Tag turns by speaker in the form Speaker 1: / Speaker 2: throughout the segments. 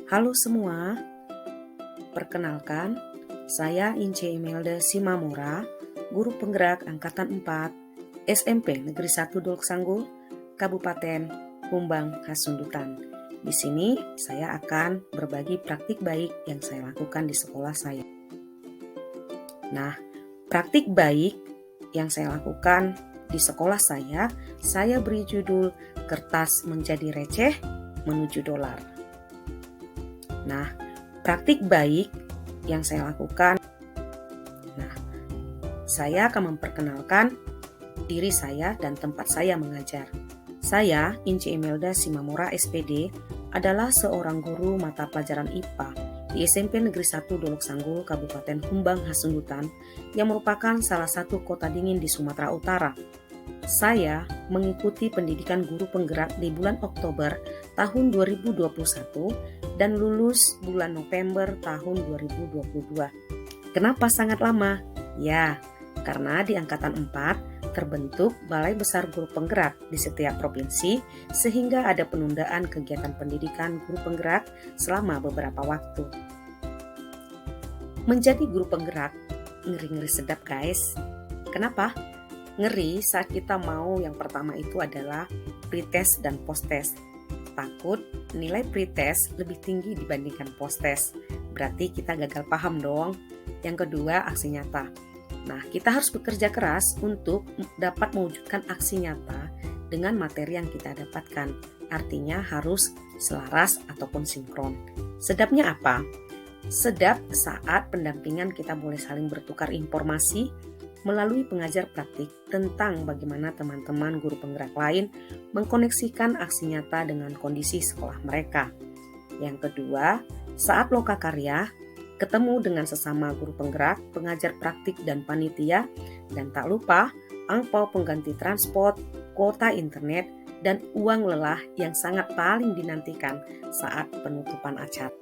Speaker 1: Halo semua, perkenalkan, saya Ince Imelda Simamora, Guru Penggerak Angkatan 4, SMP Negeri 1 Dolok Sanggul, Kabupaten Humbang Hasundutan. Di sini saya akan berbagi praktik baik yang saya lakukan di sekolah saya. Nah, praktik baik yang saya lakukan di sekolah saya beri judul Kertas Menjadi Receh Menuju Dolar. Nah, praktik baik yang saya lakukan, saya akan memperkenalkan diri saya dan tempat saya mengajar. Saya, Ince Imelda Simamora SPD, adalah seorang guru mata pelajaran IPA di SMP Negeri 1 Dolok Sanggul, Kabupaten Humbang Hasundutan, yang merupakan salah satu kota dingin di Sumatera Utara. Saya mengikuti pendidikan guru penggerak di bulan Oktober tahun 2021 dan lulus bulan November tahun 2022. Kenapa sangat lama? Ya, karena di Angkatan 4 terbentuk Balai Besar Guru Penggerak di setiap provinsi sehingga ada penundaan kegiatan pendidikan guru penggerak selama beberapa waktu. Menjadi guru penggerak, ngeri-ngeri sedap guys. Kenapa? Ngeri saat kita mau yang pertama itu adalah pretest dan post-test. Takut nilai pretest lebih tinggi dibandingkan post-test. Berarti kita gagal paham dong. Yang kedua, aksi nyata. Nah, kita harus bekerja keras untuk dapat mewujudkan aksi nyata dengan materi yang kita dapatkan. Artinya harus selaras ataupun sinkron. Sedapnya apa? Sedap saat pendampingan kita boleh saling bertukar informasi melalui pengajar praktik tentang bagaimana teman-teman guru penggerak lain mengkoneksikan aksi nyata dengan kondisi sekolah mereka. Yang kedua, saat lokakarya, ketemu dengan sesama guru penggerak, pengajar praktik dan panitia, dan tak lupa angpau pengganti transport, kuota internet, dan uang lelah yang sangat paling dinantikan saat penutupan acara.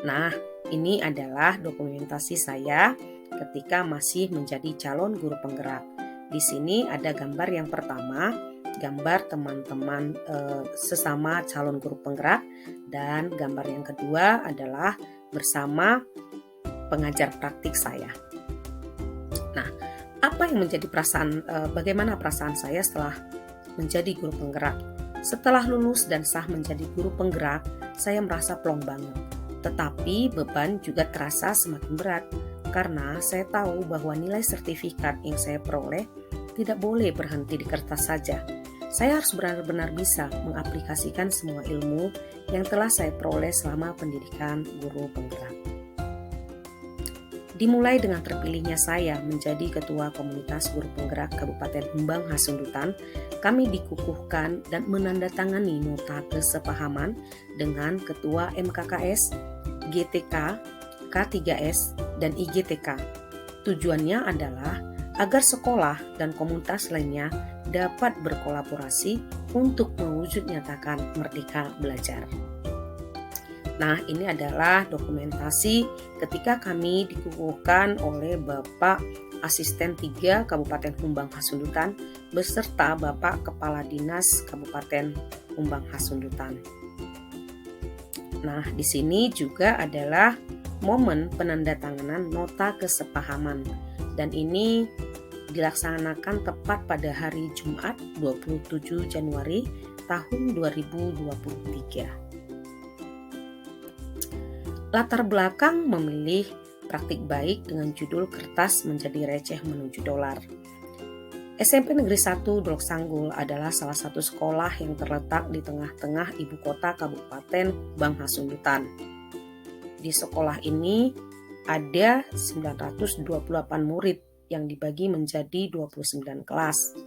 Speaker 1: Nah, ini adalah dokumentasi saya ketika masih menjadi calon guru penggerak. Di sini ada gambar yang pertama, gambar teman-teman sesama calon guru penggerak, dan gambar yang kedua adalah bersama pengajar praktik saya. Nah, apa yang menjadi bagaimana perasaan saya setelah menjadi guru penggerak? Setelah lulus dan sah menjadi guru penggerak, saya merasa plong banget. Tetapi beban juga terasa semakin berat, karena saya tahu bahwa nilai sertifikat yang saya peroleh tidak boleh berhenti di kertas saja. Saya harus benar-benar bisa mengaplikasikan semua ilmu yang telah saya peroleh selama pendidikan guru penggerak. Dimulai dengan terpilihnya saya menjadi Ketua Komunitas Guru Penggerak Kabupaten Humbang Hasundutan, kami dikukuhkan dan menandatangani nota kesepahaman dengan Ketua MKKS, GTK, K3S, dan IGTK. Tujuannya adalah agar sekolah dan komunitas lainnya dapat berkolaborasi untuk mewujud nyatakan merdeka belajar. Nah, ini adalah dokumentasi ketika kami dikukuhkan oleh Bapak Asisten 3 Kabupaten Humbang Hasundutan beserta Bapak Kepala Dinas Kabupaten Humbang Hasundutan. Nah, di sini juga adalah momen penandatanganan nota kesepahaman, dan ini dilaksanakan tepat pada hari Jumat 27 Januari tahun 2023. Latar belakang memilih praktik baik dengan judul Kertas Menjadi Receh Menuju Dolar. SMP Negeri 1 Dolok Sanggul adalah salah satu sekolah yang terletak di tengah-tengah ibu kota Kabupaten Humbang Hasundutan. Di sekolah ini ada 928 murid yang dibagi menjadi 29 kelas.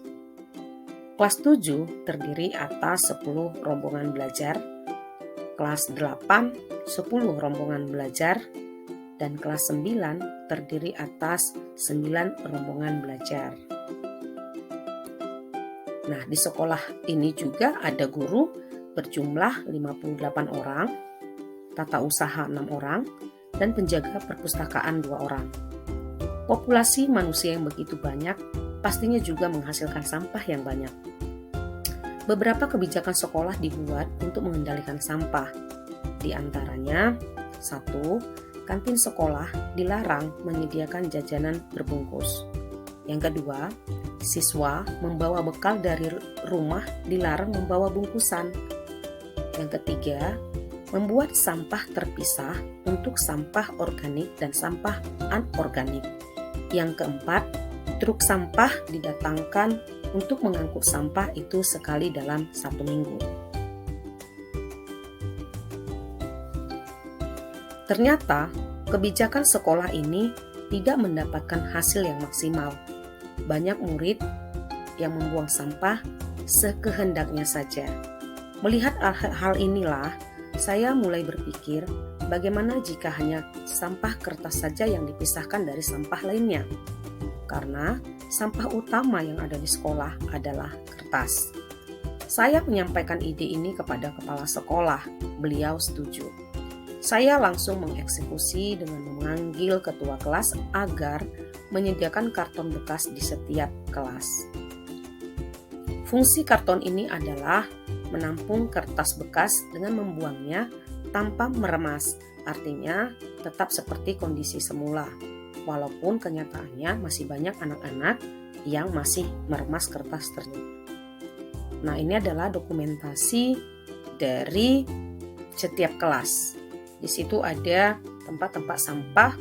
Speaker 1: Kelas 7 terdiri atas 10 rombongan belajar, kelas 8 10 rombongan belajar, dan kelas 9 terdiri atas 9 rombongan belajar. Nah, di sekolah ini juga ada guru berjumlah 58 orang, tata usaha 6 orang, dan penjaga perpustakaan 2 orang. Populasi manusia yang begitu banyak pastinya juga menghasilkan sampah yang banyak. Beberapa kebijakan sekolah dibuat untuk mengendalikan sampah. Di antaranya, 1. Kantin sekolah dilarang menyediakan jajanan berbungkus. Yang kedua, siswa membawa bekal dari rumah dilarang membawa bungkusan. Yang ketiga, membuat sampah terpisah untuk sampah organik dan sampah anorganik. Yang keempat, truk sampah didatangkan untuk mengangkut sampah itu sekali dalam 1 minggu. Ternyata, kebijakan sekolah ini tidak mendapatkan hasil yang maksimal. Banyak murid yang membuang sampah sekehendaknya saja. Melihat hal inilah, saya mulai berpikir bagaimana jika hanya sampah kertas saja yang dipisahkan dari sampah lainnya. Karena sampah utama yang ada di sekolah adalah kertas. Saya menyampaikan ide ini kepada kepala sekolah. Beliau setuju. Saya langsung mengeksekusi dengan memanggil ketua kelas agar menyediakan karton bekas di setiap kelas. Fungsi karton ini adalah menampung kertas bekas dengan membuangnya tanpa meremas, artinya tetap seperti kondisi semula, walaupun kenyataannya masih banyak anak-anak yang masih meremas kertas tersebut. Nah, ini adalah dokumentasi dari setiap kelas. Di situ ada tempat-tempat sampah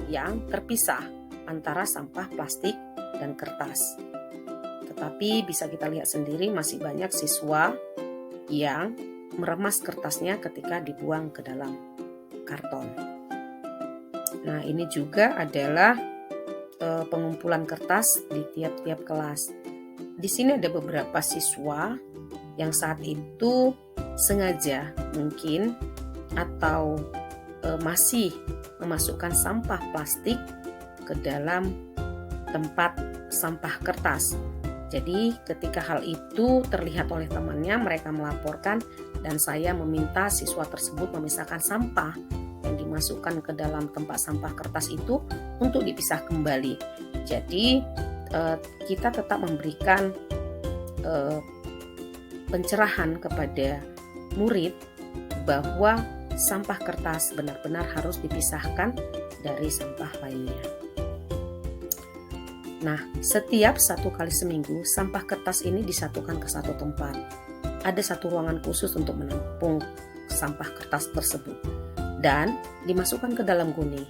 Speaker 1: yang terpisah antara sampah plastik dan kertas. Tetapi bisa kita lihat sendiri masih banyak siswa yang meremas kertasnya ketika dibuang ke dalam karton. Nah, ini juga adalah pengumpulan kertas di tiap-tiap kelas. Di sini ada beberapa siswa yang saat itu sengaja mungkin atau masih memasukkan sampah plastik ke dalam tempat sampah kertas. Jadi ketika hal itu terlihat oleh temannya, mereka melaporkan dan saya meminta siswa tersebut memisahkan sampah yang dimasukkan ke dalam tempat sampah kertas itu untuk dipisah kembali. Jadi kita tetap memberikan pencerahan kepada murid bahwa sampah kertas benar-benar harus dipisahkan dari sampah lainnya. Nah, setiap 1 kali seminggu, sampah kertas ini disatukan ke satu tempat. Ada satu ruangan khusus untuk menampung sampah kertas tersebut dan dimasukkan ke dalam guni.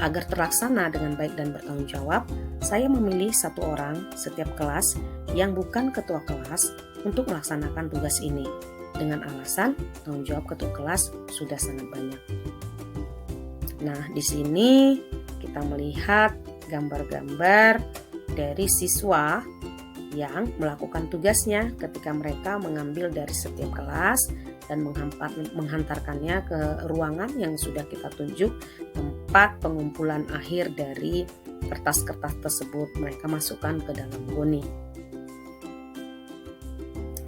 Speaker 1: Agar terlaksana dengan baik dan bertanggung jawab, saya memilih 1 orang setiap kelas yang bukan ketua kelas untuk melaksanakan tugas ini. Dengan alasan tanggung jawab ketua kelas sudah sangat banyak. Nah, di sini kita melihat gambar-gambar dari siswa yang melakukan tugasnya ketika mereka mengambil dari setiap kelas dan menghantarkannya ke ruangan yang sudah kita tunjuk, tempat pengumpulan akhir dari kertas-kertas tersebut mereka masukkan ke dalam goni.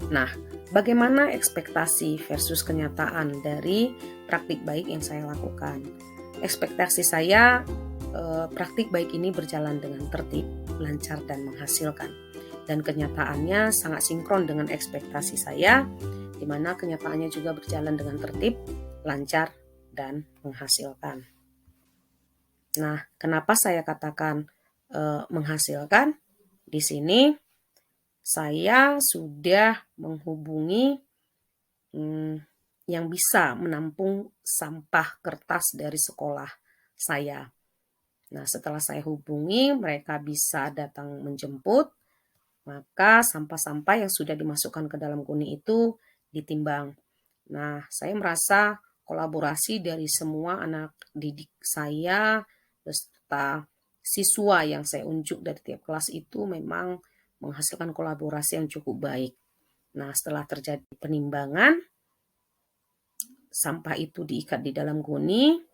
Speaker 1: Nah, bagaimana ekspektasi versus kenyataan dari praktik baik yang saya lakukan? Ekspektasi saya praktik baik ini berjalan dengan tertib, lancar dan menghasilkan. Dan kenyataannya sangat sinkron dengan ekspektasi saya, di mana kenyataannya juga berjalan dengan tertib, lancar dan menghasilkan. Nah, kenapa saya katakan menghasilkan? Di sini saya sudah menghubungi yang bisa menampung sampah kertas dari sekolah saya. Nah, setelah saya hubungi, mereka bisa datang menjemput, maka sampah-sampah yang sudah dimasukkan ke dalam guni itu ditimbang. Nah, saya merasa kolaborasi dari semua anak didik saya beserta siswa yang saya unjuk dari tiap kelas itu memang menghasilkan kolaborasi yang cukup baik. Nah, setelah terjadi penimbangan, sampah itu diikat di dalam goni,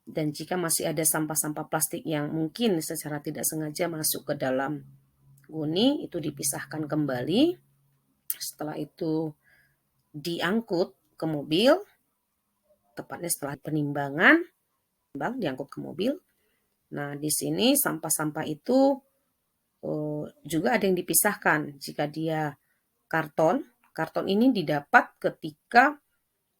Speaker 1: dan jika masih ada sampah-sampah plastik yang mungkin secara tidak sengaja masuk ke dalam goni, itu dipisahkan kembali. Setelah itu diangkut ke mobil, tepatnya setelah penimbangan, diangkut ke mobil. Nah, di sini sampah-sampah itu juga ada yang dipisahkan. Jika dia karton ini didapat ketika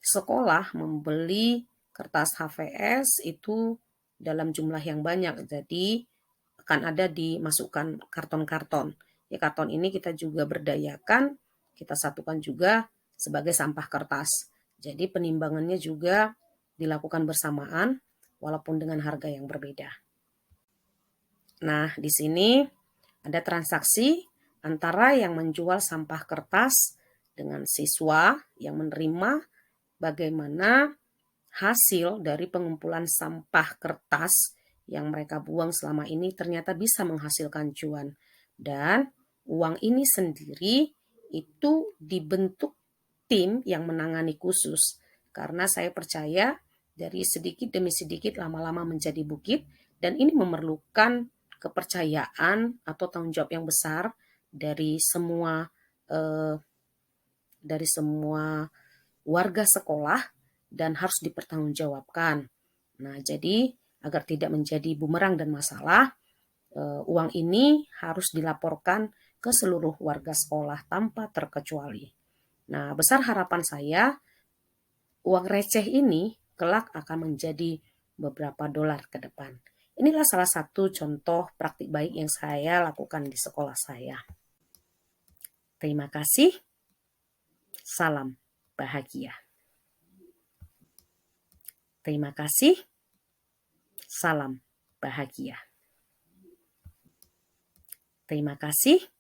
Speaker 1: sekolah membeli kertas HVS itu dalam jumlah yang banyak, jadi akan ada dimasukkan karton-karton. Ya, karton ini kita juga berdayakan, kita satukan juga sebagai sampah kertas. Jadi penimbangannya juga dilakukan bersamaan walaupun dengan harga yang berbeda. Nah, di sini ada transaksi antara yang menjual sampah kertas dengan siswa yang menerima bagaimana hasil dari pengumpulan sampah kertas yang mereka buang selama ini ternyata bisa menghasilkan cuan. Dan uang ini sendiri itu dibentuk tim yang menangani khusus. Karena saya percaya dari sedikit demi sedikit lama-lama menjadi bukit, dan ini memerlukan kepercayaan atau tanggung jawab yang besar dari semua eh, warga sekolah dan harus dipertanggungjawabkan. Nah, jadi agar tidak menjadi bumerang dan masalah, uang ini harus dilaporkan ke seluruh warga sekolah tanpa terkecuali. Nah, besar harapan saya uang receh ini kelak akan menjadi beberapa dolar ke depan. Inilah salah satu contoh praktik baik yang saya lakukan di sekolah saya. Terima kasih. Salam bahagia. Terima kasih. Salam bahagia. Terima kasih.